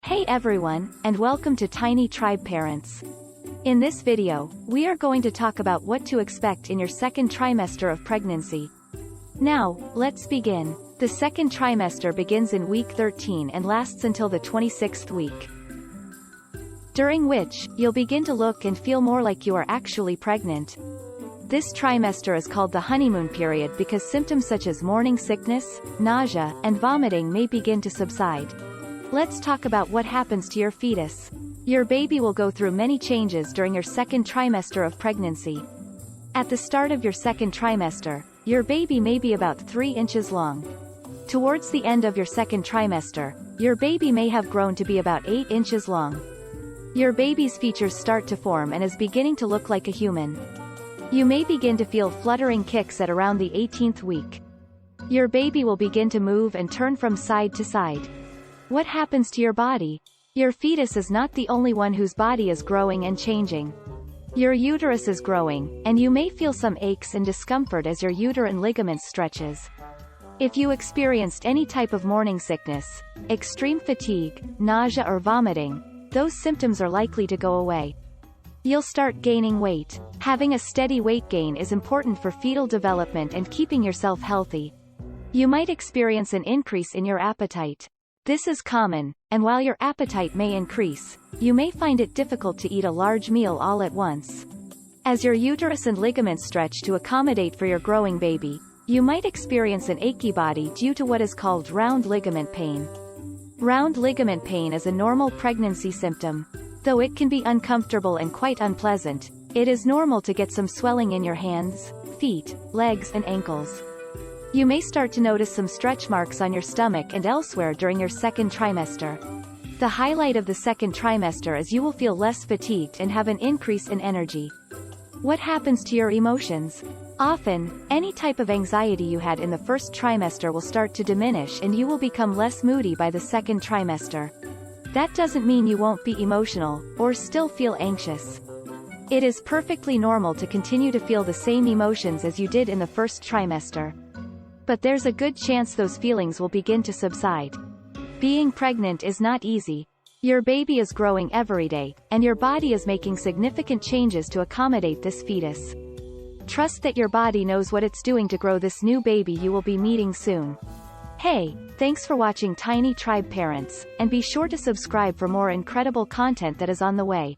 Hey everyone, and welcome to Tiny Tribe Parents. In this video, we are going to talk about what to expect in your second trimester of pregnancy. Now, let's begin. The second trimester begins in week 13 and lasts until the 26th week, during which, you'll begin to look and feel more like you are actually pregnant. This trimester is called the honeymoon period because symptoms such as morning sickness, nausea, and vomiting may begin to subside. Let's talk about what happens to your fetus. Your baby will go through many changes during your second trimester of pregnancy. At the start of your second trimester, your baby may be about 3 inches long. Towards the end of your second trimester, your baby may have grown to be about 8 inches long. Your baby's features start to form and is beginning to look like a human. You may begin to feel fluttering kicks at around the 18th week. Your baby will begin to move and turn from side to side. What happens to your body? Your fetus is not the only one whose body is growing and changing. Your uterus is growing, and you may feel some aches and discomfort as your uterine ligaments stretches. If you experienced any type of morning sickness, extreme fatigue, nausea or vomiting, those symptoms are likely to go away. You'll start gaining weight. Having a steady weight gain is important for fetal development and keeping yourself healthy. You might experience an increase in your appetite. This is common, and while your appetite may increase, you may find it difficult to eat a large meal all at once. As your uterus and ligaments stretch to accommodate for your growing baby, you might experience an achy body due to what is called round ligament pain. Round ligament pain is a normal pregnancy symptom. Though it can be uncomfortable and quite unpleasant, it is normal to get some swelling in your hands, feet, legs and ankles. You may start to notice some stretch marks on your stomach and elsewhere during your second trimester. The highlight of the second trimester is you will feel less fatigued and have an increase in energy. What happens to your emotions? Often, any type of anxiety you had in the first trimester will start to diminish and you will become less moody by the second trimester. That doesn't mean you won't be emotional, or still feel anxious. It is perfectly normal to continue to feel the same emotions as you did in the first trimester. But there's a good chance those feelings will begin to subside. Being pregnant is not easy. Your baby is growing every day, and your body is making significant changes to accommodate this fetus. Trust that your body knows what it's doing to grow this new baby you will be meeting soon. Hey, thanks for watching Tiny Tribe Parents, and be sure to subscribe for more incredible content that is on the way.